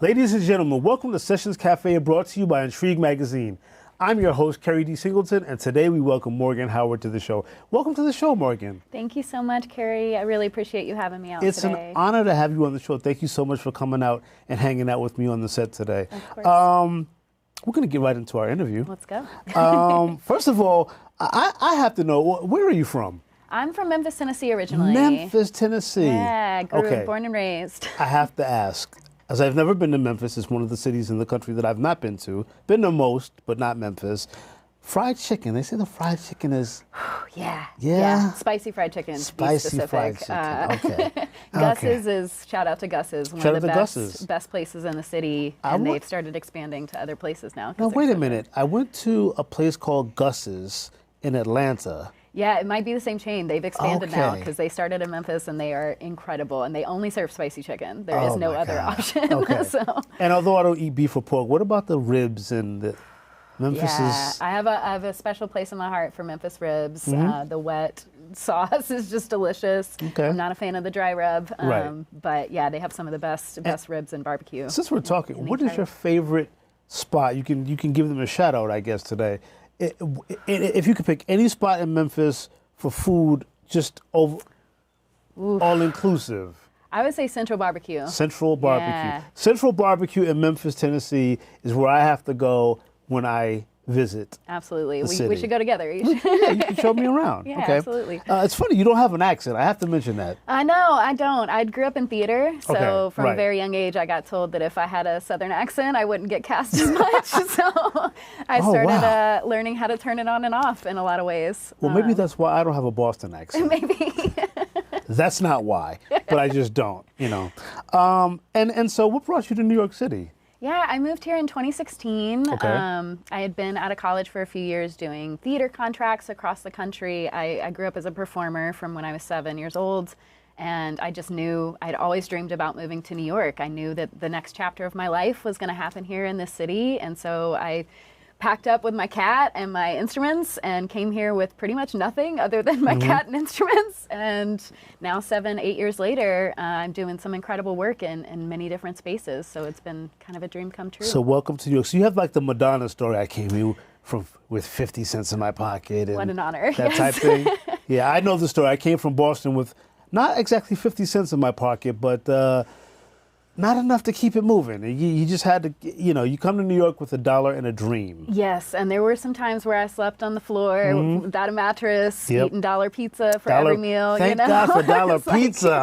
Ladies and gentlemen, welcome to Sessions Cafe, brought to you by Entrigue magazine. I'm your host, Keri D. Singleton, and today we welcome Morgan Howard to the show. Welcome to the show, Morgan. Thank you so much, Keri. I really appreciate you having me out today. It's an honor to have you on the show. Thank you so much for coming out and hanging out with me on the set today. Of course. We're going to get right into our interview. Let's go. First of all, I have to know, where are you from? I'm from Memphis, Tennessee originally. Memphis, Tennessee. Yeah, born and raised. I have to ask, as I've never been to Memphis, it's one of the cities in the country that I've not been to. Been to most, but not Memphis. Fried chicken, they say the fried chicken is... Yeah. Spicy fried chicken, to be specific. Fried chicken, okay. Gus's is, shout out to Gus's, one Shout of the out to best places in the city, and they've started expanding to other places now. Now, wait a minute. I went to a place called Gus's in Atlanta. Yeah, it might be the same chain. They've expanded now because they started in Memphis and they are incredible, and they only serve spicy chicken. There is no other option. Okay. And although I don't eat beef or pork, what about the ribs and the Memphis? Yeah, I have a special place in my heart for Memphis ribs. The wet sauce is just delicious. Okay. I'm not a fan of the dry rub, Right. But yeah, they have some of the best ribs in barbecue. Since we're talking, what is your favorite spot? You can give them a shout out, I guess, today. If you could pick any spot in Memphis for food, just all inclusive. I would say Central Barbecue. Central Barbecue. Yeah. Central Barbecue in Memphis, Tennessee is where I have to go when I visit. Absolutely. The city. We should go together. Yeah, you can show me around. Yeah, okay? Absolutely. It's funny, you don't have an accent. I have to mention that. I know, I don't. I grew up in theater, so from right. a very young age, I got told that if I had a Southern accent, I wouldn't get cast as much. So I started learning how to turn it on and off in a lot of ways. Well, maybe that's why I don't have a Boston accent. Maybe. That's not why, but I just don't, you know. And so what brought you to New York City? Yeah, I moved here in 2016. Okay. I had been out of college for a few years doing theater contracts across the country. I grew up as a performer from when I was 7 years old, and I just knew I'd always dreamed about moving to New York. I knew that the next chapter of my life was going to happen here in this city, and so I packed up with my cat and my instruments and came here with pretty much nothing other than my cat and instruments. And now 7, 8 years later, I'm doing some incredible work in many different spaces. So it's been kind of a dream come true. So welcome to New York. So you have like the Madonna story. I came here with 50 cents in my pocket. And what an honor. That type thing. Yeah, I know the story. I came from Boston with not exactly 50 cents in my pocket, but not enough to keep it moving. You just had to, you come to New York with $1 and a dream. Yes, and there were some times where I slept on the floor without a mattress, eating $1 pizza for every meal. Thank God for $1 pizza,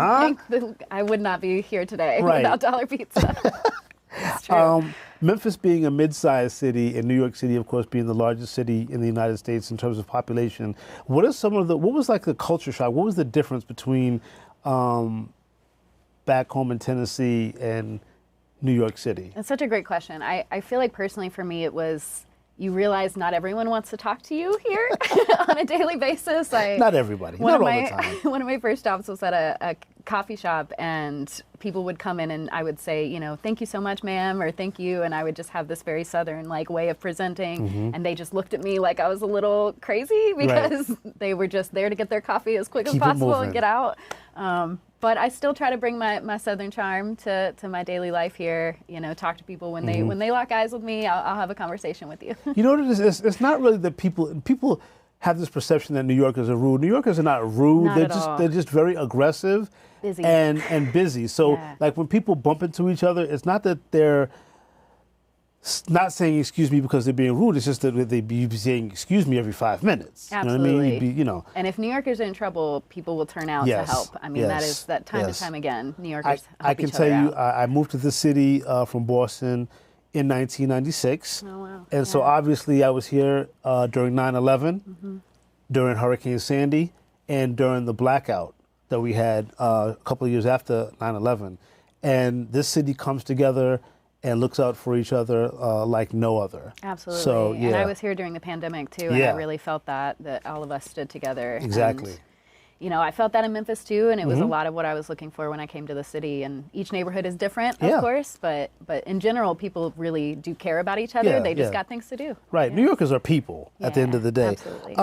huh? I would not be here today Right. without $1 pizza. It's true. Memphis being a mid-sized city and New York City, of course, being the largest city in the United States in terms of population, what was like the culture shock? What was the difference between back home in Tennessee and New York City? That's such a great question. I feel like personally for me it was, you realize not everyone wants to talk to you here on a daily basis. Not everybody, not all the time. One of my first jobs was at a coffee shop, and people would come in and I would say, thank you so much, ma'am, or thank you, and I would just have this very Southern way of presenting, and they just looked at me like I was a little crazy because they were just there to get their coffee as quick as possible and get out. But I still try to bring my Southern charm to my daily life here. Talk to people when they lock eyes with me. I'll have a conversation with you. You know what it is? It's not really that people have this perception that New Yorkers are rude. New Yorkers are not rude. Not They're just very aggressive, busy, and busy. So like when people bump into each other, it's not that they're not saying excuse me because they're being rude. It's just that they be saying excuse me every 5 minutes. Absolutely. You know what I mean? And if New Yorkers are in trouble, people will turn out to help. I mean, that is that time to time again. New Yorkers help I can each tell other you, I moved to this city from Boston in 1996. Oh, wow. And so obviously I was here during 9/11, during Hurricane Sandy, and during the blackout that we had a couple of years after 9/11, and this city comes together and looks out for each other like no other. Absolutely. So, yeah. And I was here during the pandemic too, and I really felt that all of us stood together. Exactly. And, you know, I felt that in Memphis too, and it was a lot of what I was looking for when I came to the city. And each neighborhood is different, of course, but in general, people really do care about each other. They just got things to do. Right. New Yorkers are people at the end of the day. Absolutely.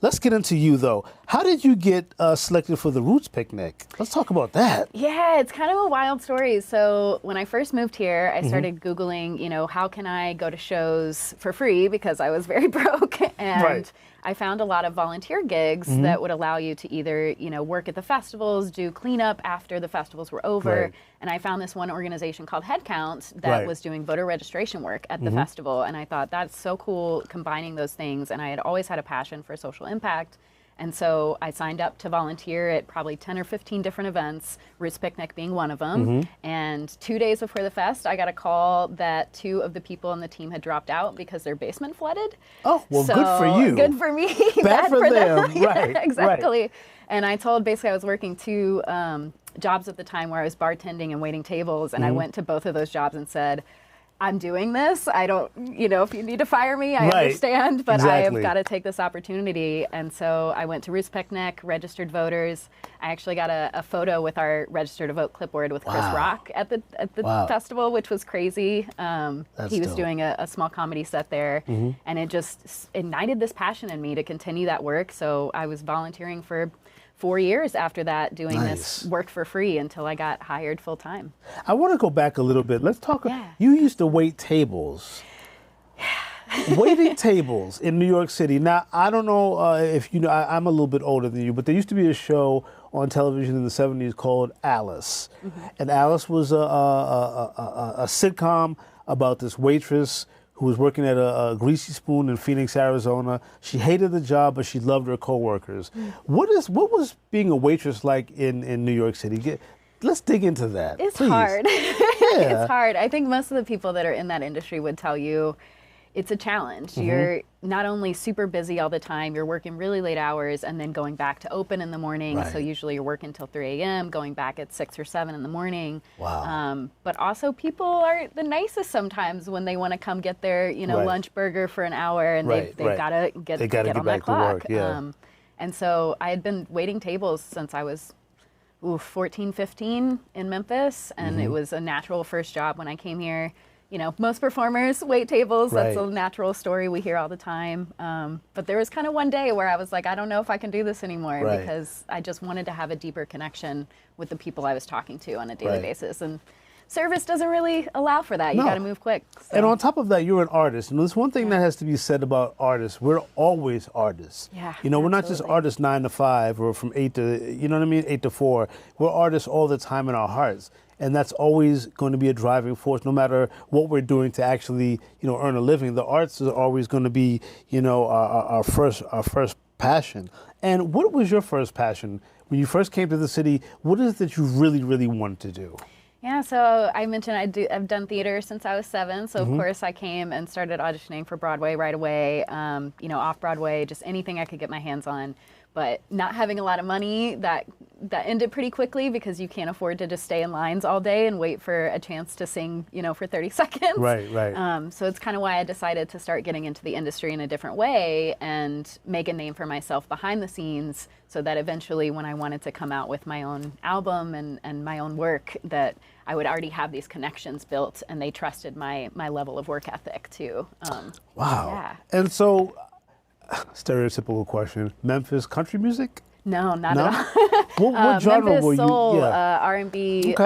Let's get into you, though. How did you get selected for the Roots Picnic? Let's talk about that. Yeah, it's kind of a wild story. So when I first moved here, I started Googling, you know, how can I go to shows for free because I was very broke. And I found a lot of volunteer gigs that would allow you to either, you know, work at the festivals, do cleanup after the festivals were over. And I found this one organization called HeadCount that was doing voter registration work at the festival. And I thought that's so cool combining those things. And I had always had a passion for social impact. And so I signed up to volunteer at probably 10 or 15 different events, Roots Picnic being one of them. And 2 days before the fest, I got a call that 2 of the people on the team had dropped out because their basement flooded. Oh, well, so, good for you. Good for me. Bad for them. Right. Exactly. Right. And I told, basically, I was working 2 jobs at the time where I was bartending and waiting tables. And I went to both of those jobs and said, I'm doing this. I don't, you know, if you need to fire me, I understand, but I have got to take this opportunity. And so I went to Roots Picnic, registered voters. I actually got a photo with our register to vote clipboard with Chris Rock at the festival, which was crazy. He was doing a small comedy set there, and it just ignited this passion in me to continue that work. So I was volunteering for 4 years after that, doing this work for free until I got hired full time. I want to go back a little bit. Let's talk. You used to wait tables. Waiting tables in New York City. Now, I don't know if you know, I'm a little bit older than you, but there used to be a show on television in the 70s called Alice. And Alice was a sitcom about this waitress who was working at a Greasy Spoon in Phoenix, Arizona. She hated the job, but she loved her coworkers. What was being a waitress like in New York City? Let's dig into that. It's please. hard. It's hard. I think most of the people that are in that industry would tell you it's a challenge. You're not only super busy all the time, you're working really late hours and then going back to open in the morning. So usually you're working till 3 a.m., going back at 6 or 7 in the morning. But also people are the nicest sometimes when they want to come get their, you know, lunch burger for an hour and they've got to get on that clock. And so I had been waiting tables since I was 14, 15 in Memphis, and it was a natural first job when I came here. You know, most performers wait tables. That's a natural story we hear all the time. But there was kind of one day where I was like, I don't know if I can do this anymore because I just wanted to have a deeper connection with the people I was talking to on a daily basis. And service doesn't really allow for that. You got to move quick. So. And on top of that, you're an artist. And there's one thing that has to be said about artists. We're always artists. You know, we're not just artists 9 to 5 or from 8 to, you know what I mean, 8 to 4. We're artists all the time in our hearts. And that's always going to be a driving force, no matter what we're doing to actually, you know, earn a living. The arts is always going to be, you know, our first passion. And what was your first passion when you first came to the city? What is it that you really, really wanted to do? Yeah, so I mentioned I've done theater since I was 7. So of course I came and started auditioning for Broadway right away. You know, off Broadway, just anything I could get my hands on. But not having a lot of money, that ended pretty quickly because you can't afford to just stay in lines all day and wait for a chance to sing, you know, for 30 seconds. So it's kind of why I decided to start getting into the industry in a different way and make a name for myself behind the scenes so that eventually when I wanted to come out with my own album and my own work, that I would already have these connections built and they trusted my level of work ethic too. And so, stereotypical question, Memphis country music? No, not at all. What genre Memphis were you? Soul, R&B,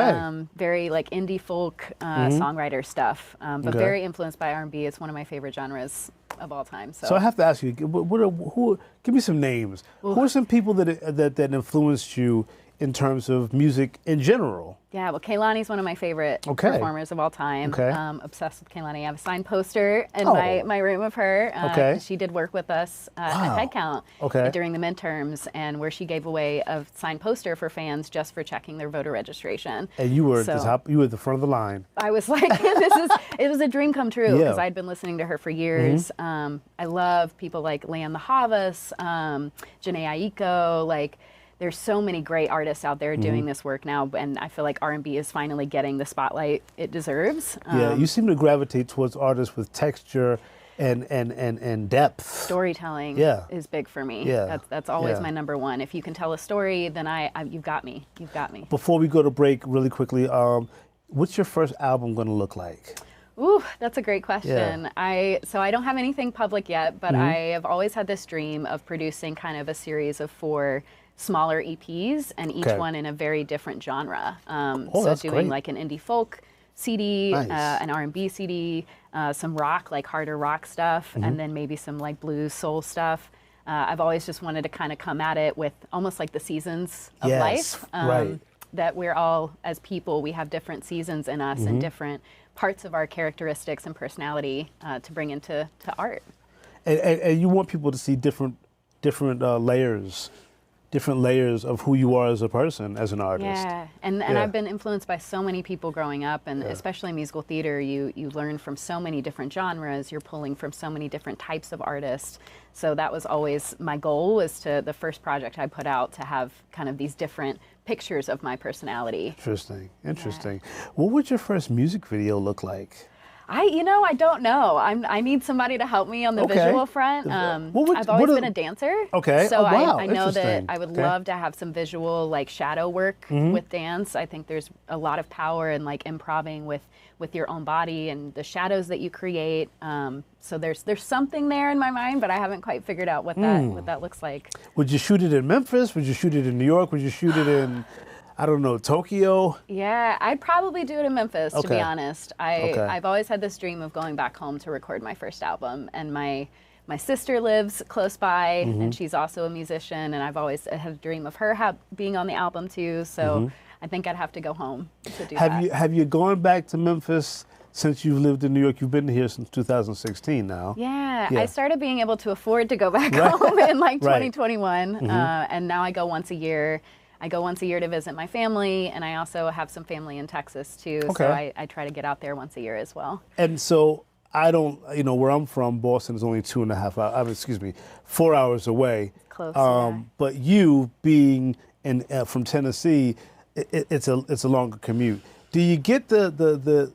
very like indie folk songwriter stuff, but very influenced by R&B. It's one of my favorite genres of all time. So I have to ask you, who give me some names. Who are some people that influenced you in terms of music in general? Yeah, well, Kehlani's one of my favorite Okay. performers of all time. Okay. Obsessed with Kehlani. I have a signed poster in Oh. my room of her. Okay. She did work with us Wow. at HeadCount Okay. during the midterms, and where she gave away a signed poster for fans just for checking their voter registration. And you were at the So- top. You were at the front of the line. I was like, it was a dream come true Yeah. because I'd been listening to her for years. I love people like Leanne the Havas, Janae Aiko, like there's so many great artists out there doing this work now, and I feel like R&B is finally getting the spotlight it deserves. Yeah, you seem to gravitate towards artists with texture and depth. Storytelling Yeah. is big for me. Yeah. That's always Yeah. my number one. If you can tell a story, then you've got me. You've got me. Before we go to break, really quickly, what's your first album going to look like? Ooh, that's a great question. I don't have anything public yet, but I have always had this dream of producing kind of a series of 4 smaller EPs, and each Okay. one in a very different genre. Oh, so that's doing great. like an indie folk CD, Nice. an R&B CD, some rock, like harder rock stuff, Mm-hmm. and then maybe some like blues, soul stuff. I've always just wanted to kind of come at it with almost like the seasons of Yes, life. right. That we're all, as people, we have different seasons in us Mm-hmm. and different parts of our characteristics and personality to bring into art. And you want people to see different layers of who you are as a person, as an artist. Yeah, and Yeah. I've been influenced by so many people growing up, and especially musical theater, you learn from so many different genres, you're pulling from so many different types of artists. So that was always my goal, was to, the first project I put out, to have kind of these different pictures of my personality. Interesting. What would your first music video look like? I don't know. I need somebody to help me on the Okay. visual front. I've always been a dancer. Okay. So Oh, wow. I know that Interesting. I would Okay. Mm-hmm. love to have some visual, like shadow work with dance. I think there's a lot of power in like improvising with your own body and the shadows that you create. So there's something there in my mind, but I haven't quite figured out what that looks like. Would you shoot it in Memphis? Would you shoot it in New York? Would you shoot it in, I don't know, Tokyo? Yeah, I'd probably do it in Memphis, to Okay. be honest. I've always had this dream of going back home to record my first album, and my sister lives close by, Mm-hmm. and she's also a musician, and I've always had a dream of her being on the album too, so I think I'd have to go home to do that. Have you gone back to Memphis since you've lived in New York? You've been here since 2016 now. Yeah, Yeah. I started being able to afford to go back home in like Right. 2021, and now I go once a year. I go once a year to visit my family, and I also have some family in Texas too, so Okay. I try to get out there once a year as well. And so I don't, where I'm from, Boston is only 4 hours away. Close, yeah. But you being from Tennessee, it's a longer commute. Do you get the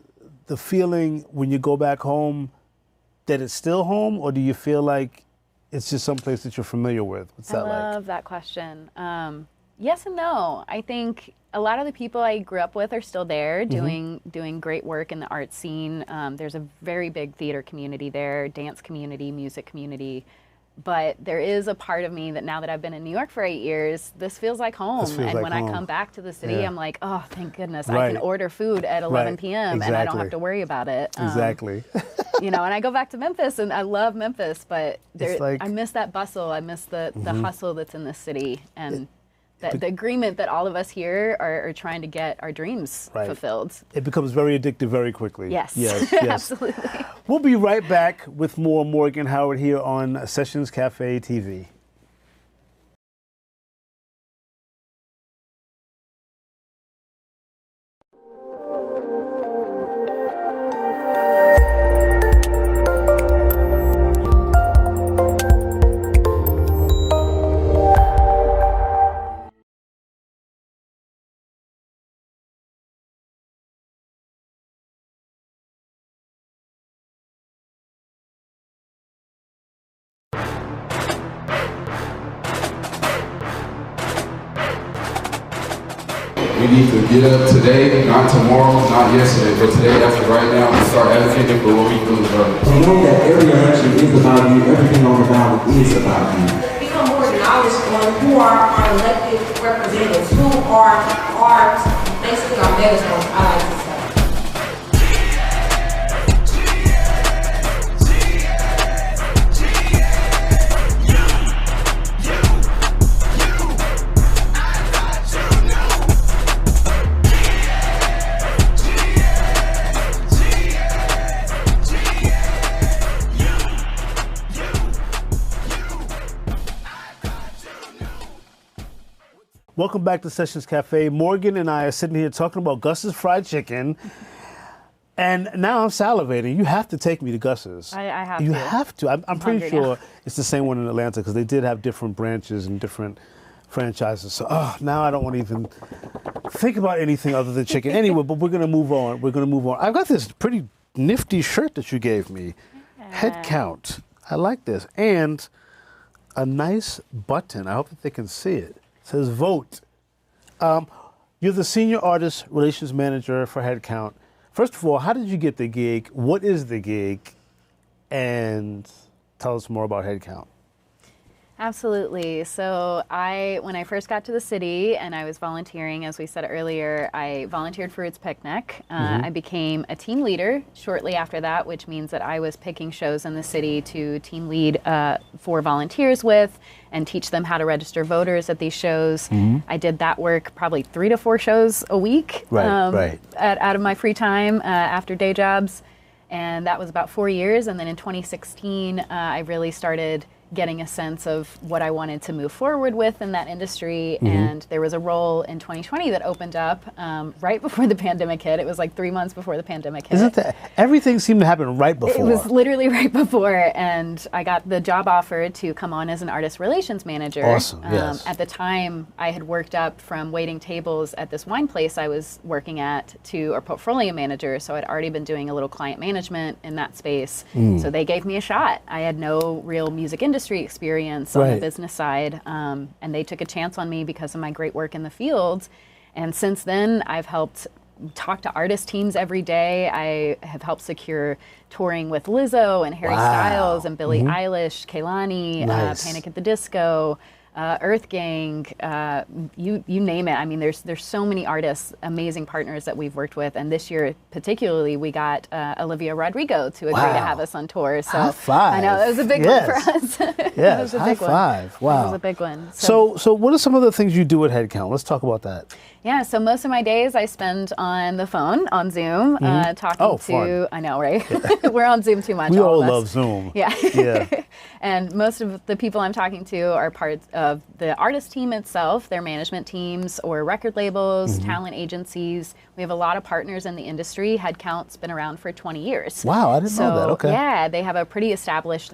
feeling when you go back home that it's still home, or do you feel like it's just someplace that you're familiar with? What's that like? I love that question. Yes and no. I think a lot of the people I grew up with are still there doing great work in the art scene. There's a very big theater community there, dance community, music community. But there is a part of me that now that I've been in New York for 8 years, this feels like home. This feels And like when home. I come back to the city, Yeah. I'm like, oh, thank goodness. I Right. can order food at 11 Right. p.m. and I don't have Exactly. to worry about it. Exactly. And I go back to Memphis, and I love Memphis, but like- I miss that bustle. I miss the hustle that's in this city, and the agreement that all of us here are trying to get our dreams Right. fulfilled. It becomes very addictive very quickly. Yes, Yes. absolutely. We'll be right back with more Morgan Howard here on Sessions Cafe TV. We need to get up today, not tomorrow, not yesterday, but today, that's right now, and start advocating for what we feel is right. To know that every election is about you, everything on the ballot is about you. Become more knowledge on who are our elected representatives, who are basically our megastars, I like to say. Welcome back to Sessions Cafe. Morgan and I are sitting here talking about Gus's fried chicken. And now I'm salivating. You have to take me to Gus's. I have You to. have to. I'm pretty hungry sure now. it's the same one in Atlanta because they did have different branches and different franchises. So now I don't want to even think about anything other than chicken. Anyway, but we're going to move on. We're going to move on. I've got this pretty nifty shirt that you gave me. Head count. I like this. And a nice button. I hope that they can see it. It says vote. You're the Senior Artist Relations Manager for HeadCount. First of all, how did you get the gig? What is the gig? And tell us more about HeadCount. Absolutely. So when I first got to the city and I was volunteering, as we said earlier, I volunteered for Roots Picnic. I became a team leader shortly after that, which means that I was picking shows in the city to team lead for volunteers with and teach them how to register voters at these shows. I did that work probably 3 to 4 shows a week out of my free time after day jobs. And that was about 4 years. And then in 2016, I really started getting a sense of what I wanted to move forward with in that industry. And there was a role in 2020 that opened up right before the pandemic hit. It was like 3 months before the pandemic hit. Isn't that, everything seemed to happen right before. It was literally right before. And I got the job offer to come on as an artist relations manager. Awesome, yes. At the time, I had worked up from waiting tables at this wine place I was working at to a portfolio manager. So I'd already been doing a little client management in that space. So they gave me a shot. I had no real music industry experience on the business side, and they took a chance on me because of my great work in the field. And since then, I've helped talk to artist teams every day. I have helped secure touring with Lizzo and Harry Styles and Billie Eilish, Kehlani, Panic at the Disco, Earth Gang, you name it. I mean, there's so many artists, amazing partners that we've worked with, and this year particularly, we got Olivia Rodrigo to agree to have us on tour. So high five. I know that was a big one for us. Yes, high five. Wow, that was a big one. So what are some of the things you do at HeadCount? Let's talk about that. Yeah, so most of my days I spend on the phone, on Zoom, talking to, fun. I know, right? We're on Zoom too much. We all of us. love Zoom. Yeah. Yeah. And most of the people I'm talking to are parts of the artist team itself, their management teams or record labels, talent agencies. We have a lot of partners in the industry. HeadCount's been around for 20 years. Wow, I didn't know that. Okay. Yeah, they have a pretty established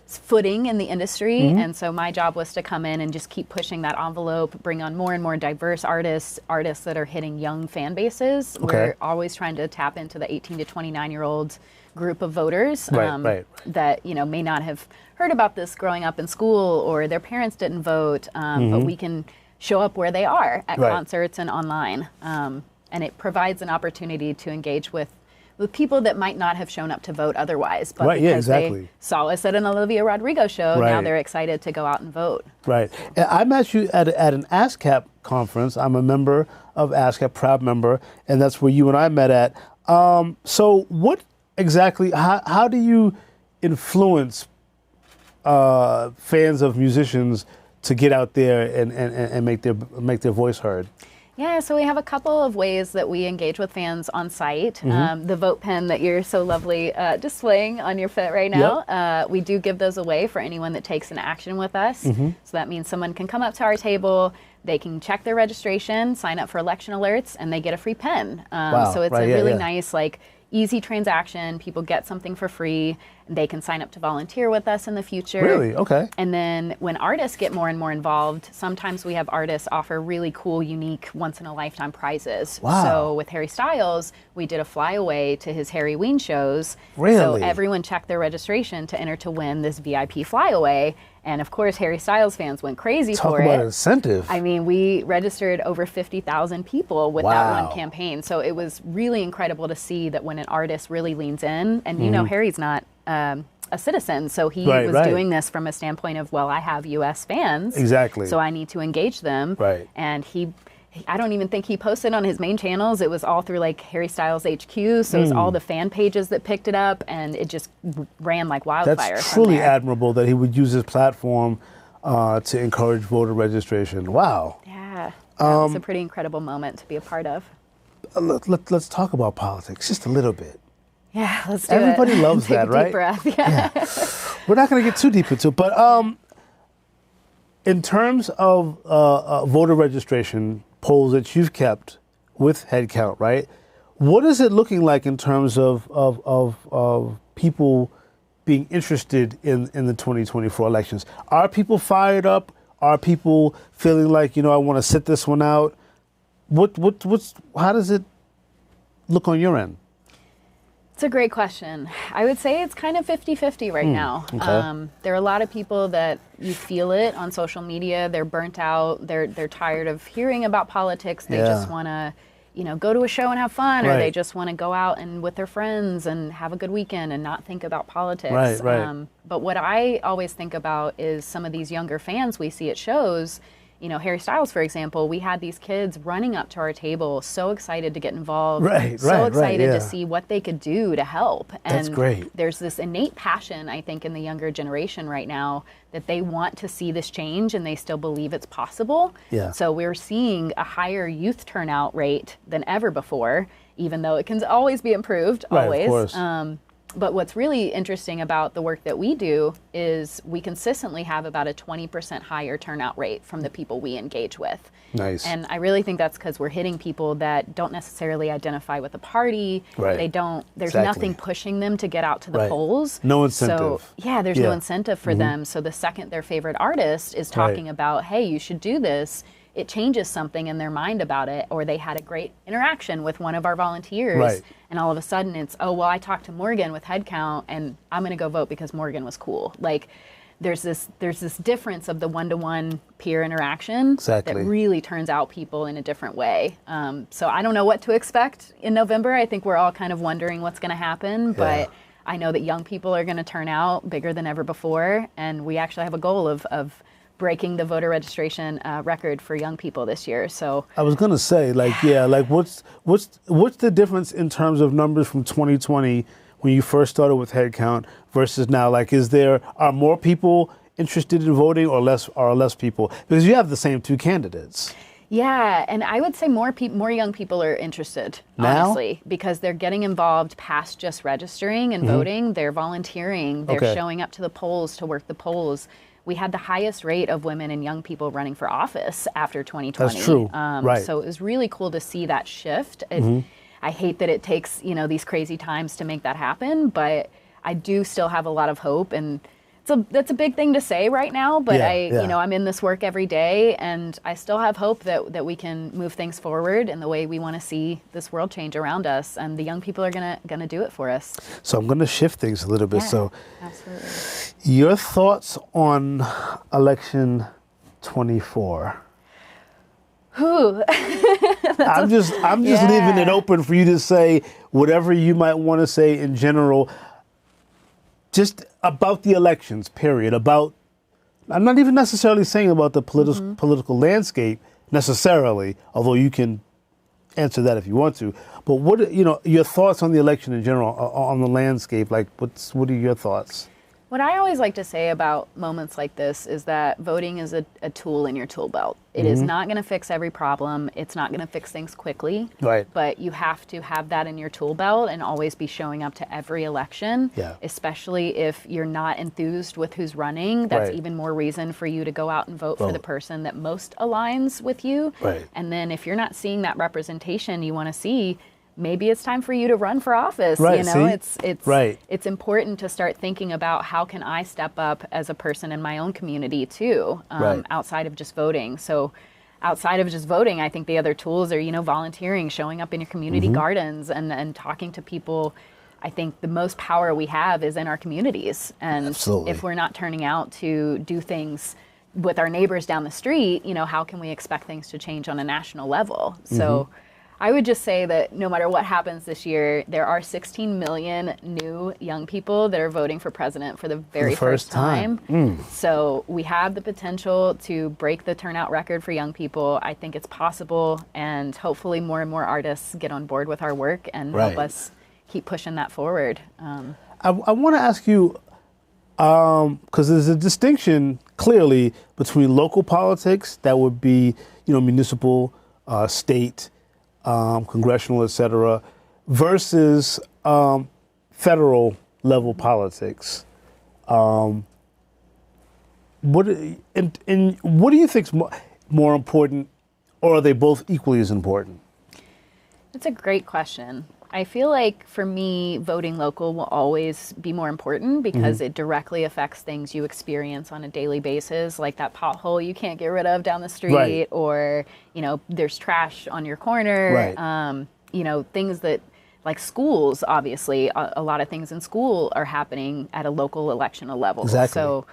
footing in the industry, and so my job was to come in and just keep pushing that envelope, bring on more and more diverse artists that are hitting young fan bases. We're always trying to tap into the 18 to 29-year-old group of voters that may not have heard about this growing up in school, or their parents didn't vote, but we can show up where they are at concerts and online, and it provides an opportunity to engage with people that might not have shown up to vote otherwise, but because they saw us at an Olivia Rodrigo show, now they're excited to go out and vote. Right. I met you at an ASCAP conference. I'm a member of ASCAP, proud member, and that's where you and I met at. So what exactly, how do you influence fans of musicians to get out there and make their voice heard? Yeah, so we have a couple of ways that we engage with fans on site. The vote pen that you're so lovely displaying on your fit right now, we do give those away for anyone that takes an action with us. So that means someone can come up to our table, they can check their registration, sign up for election alerts, and they get a free pen. So it's a really nice, easy transaction. People get something for free. They can sign up to volunteer with us in the future. Really? Okay. And then when artists get more and more involved, sometimes we have artists offer really cool, unique, once-in-a-lifetime prizes. Wow. So with Harry Styles, we did a flyaway to his Harryween shows. Really? So everyone checked their registration to enter to win this VIP flyaway. And of course, Harry Styles fans went crazy for it. Talk about incentive. I mean, we registered over 50,000 people with that one campaign. So it was really incredible to see that when an artist really leans in, and you know, Harry's not a citizen, so he was doing this from a standpoint of, well, I have U.S. fans. Exactly. So I need to engage them. Right. And I don't even think he posted on his main channels. It was all through Harry Styles HQ, so it was all the fan pages that picked it up, and it just ran like wildfire. That's truly admirable that he would use his platform to encourage voter registration. Wow. Yeah, that was a pretty incredible moment to be a part of. Let's talk about politics just a little bit. Yeah, let's do Everybody it. loves Take that, a right? deep breath. Yeah. We're not going to get too deep into it, but In terms of voter registration polls that you've kept with HeadCount, right? What is it looking like in terms of people being interested in the 2024 elections? Are people fired up? Are people feeling like, I want to sit this one out? How does it look on your end? It's a great question. I would say it's kind of 50-50 right now. Okay. There are a lot of people that you feel it on social media. They're burnt out. They're tired of hearing about politics. They just want to, go to a show and have fun, or they just want to go out and with their friends and have a good weekend and not think about politics. Right. But what I always think about is some of these younger fans we see at shows. Harry Styles, for example, we had these kids running up to our table, so excited to get involved, so excited to see what they could do to help. And that's great. There's this innate passion, I think, in the younger generation right now that they want to see this change and they still believe it's possible. Yeah. So we're seeing a higher youth turnout rate than ever before, even though it can always be improved, always. Of course. But what's really interesting about the work that we do is we consistently have about a 20% higher turnout rate from the people we engage with. Nice. And I really think that's because we're hitting people that don't necessarily identify with the party. Right. They don't, there's Exactly. nothing pushing them to get out to the polls. No incentive. So, there's no incentive for them. So the second their favorite artist is talking about, hey, you should do this, it changes something in their mind about it, or they had a great interaction with one of our volunteers, and all of a sudden it's, oh, well, I talked to Morgan with HeadCount, and I'm going to go vote because Morgan was cool. Like, there's this difference of the one-to-one peer interaction that really turns out people in a different way. So I don't know what to expect in November. I think we're all kind of wondering what's going to happen, but I know that young people are going to turn out bigger than ever before, and we actually have a goal of breaking the voter registration record for young people this year. So I was gonna say, what's the difference in terms of numbers from 2020 when you first started with HeadCount versus now? Like, are more people interested in voting or less people? Because you have the same two candidates. Yeah, and I would say more young people are interested, now? Honestly, because they're getting involved past just registering and voting. They're volunteering. They're showing up to the polls to work the polls. We had the highest rate of women and young people running for office after 2020. That's true. So it was really cool to see that shift. I hate that it takes these crazy times to make that happen, but I do still have a lot of hope, and that's a big thing to say right now. But I'm in this work every day, and I still have hope that we can move things forward in the way we want to see this world change around us, and the young people are gonna do it for us. So I'm gonna shift things a little bit. So, absolutely. Your thoughts on election 24? I'm just leaving it open for you to say whatever you might want to say in general, just about the elections, period. I'm not even necessarily saying about the political landscape necessarily, although you can answer that if you want to. But what your thoughts on the election in general, on the landscape? Like, what are your thoughts? What I always like to say about moments like this is that voting is a tool in your tool belt. It is not going to fix every problem. It's not going to fix things quickly. Right. But you have to have that in your tool belt and always be showing up to every election, especially if you're not enthused with who's running. That's even more reason for you to go out and vote for the person that most aligns with you. Right. And then if you're not seeing that representation you want to see, maybe it's time for you to run for office. Right, It's important to start thinking about how can I step up as a person in my own community too, outside of just voting. So outside of just voting, I think the other tools are, volunteering, showing up in your community gardens and talking to people. I think the most power we have is in our communities. And if we're not turning out to do things with our neighbors down the street, how can we expect things to change on a national level? So I would just say that no matter what happens this year, there are 16 million new young people that are voting for president for the very first time. So we have the potential to break the turnout record for young people. I think it's possible, and hopefully more and more artists get on board with our work and help us keep pushing that forward. I want to ask you, because there's a distinction clearly between local politics, that would be, municipal, state, congressional, et cetera, versus federal level politics. What and what do you think's more important, or are they both equally as important? That's a great question. I feel like for me, voting local will always be more important because it directly affects things you experience on a daily basis, like that pothole you can't get rid of down the street, Right. or, you know, there's trash on your corner, Right. you know, things that, like schools, obviously, a lot of things in school are happening at a local electional level. Exactly. So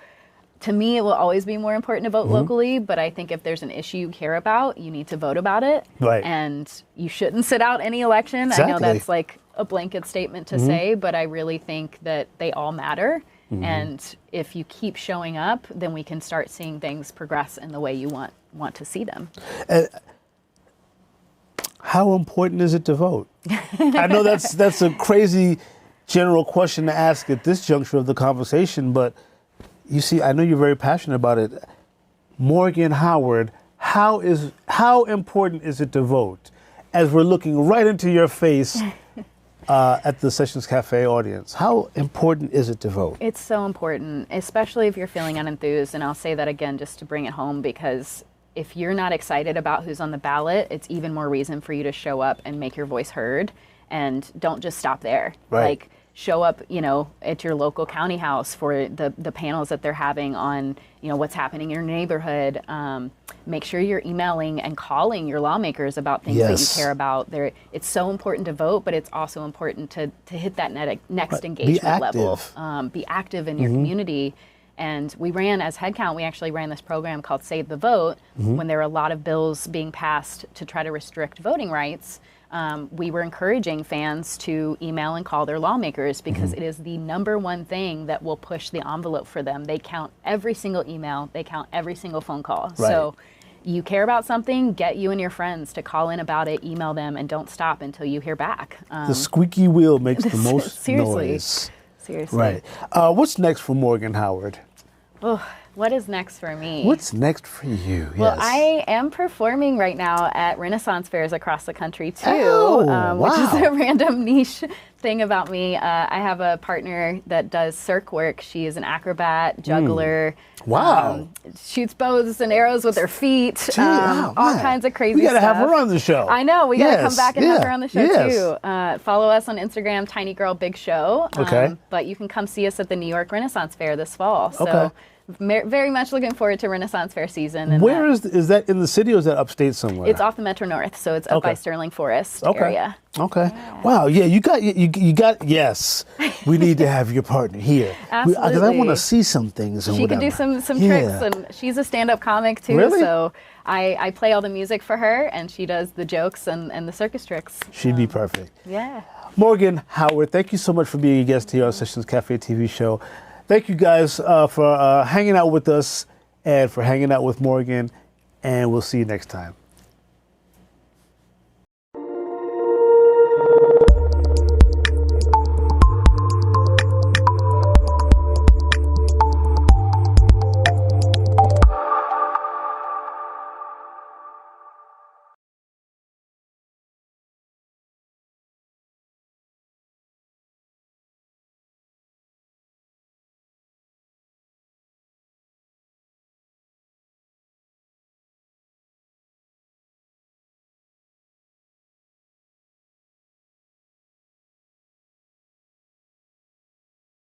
to me, it will always be more important to vote locally, but I think if there's an issue you care about, you need to vote about it. Right. And you shouldn't sit out any election. I know Exactly. that's like a blanket statement to say, but I really think that they all matter. And if you keep showing up, then we can start seeing things progress in the way you want to see them. How important is it to vote? I know that's a crazy general question to ask at this juncture of the conversation, but you see, I know you're very passionate about it. Morgan Howard, how important is it to vote? As we're looking right into your face at the Sessions Cafe audience, how important is it to vote? It's so important, especially if you're feeling unenthused. And I'll say that again just to bring it home, because if you're not excited about who's on the ballot, it's even more reason for you to show up and make your voice heard. And don't just stop there. Right. Like, show up, you know, at your local county house for the panels that they're having on, you know, what's happening in your neighborhood. Make sure you're emailing and calling your lawmakers about things that you care about. It's so important to vote, but it's also important to hit that next engagement level. Be active in your community. And we ran, as HeadCount, we actually ran this program called Save the Vote when there were a lot of bills being passed to try to restrict voting rights. We were encouraging fans to email and call their lawmakers because it is the #1 thing that will push the envelope for them. They count every single email, they count every single phone call. Right. So you care about something, get you and your friends to call in about it, email them, and don't stop until you hear back. The squeaky wheel makes the most Seriously. noise. Seriously. Right. What's next for Morgan Howard? Oh, what is next for me? What's next for you? Well, Yes. I am performing right now at Renaissance fairs across the country too, Oh, which is wow. a random niche thing about me. I have a partner that does circ work. She is an acrobat, juggler. Wow. Shoots bows and arrows with her feet. Gee, oh, all man. kinds of crazy We gotta stuff. have her on the show. I know. We got to come Yes, back and have yeah, her on the show yes. too. Follow us on Instagram, Tiny Girl Big Show. Okay. But you can come see us at the New York Renaissance Fair this fall. So Okay. very much looking forward to Renaissance Fair season. And Where is that in the city or is that upstate somewhere? it's off the Metro North, so it's up by Sterling Forest area. Okay. Wow. Yeah. You got. Yes. We need to have your partner here. Because I want Absolutely. to see some things and She can whatever. do some Yeah. tricks, and she's a stand-up comic too. Really? So I play all the music for her, and she does the jokes and the circus tricks. She'd be perfect. Yeah. Morgan Howard, thank you so much for being a guest here on Sessions Cafe TV show. Thank you guys for hanging out with us and for hanging out with Morgan, and we'll see you next time.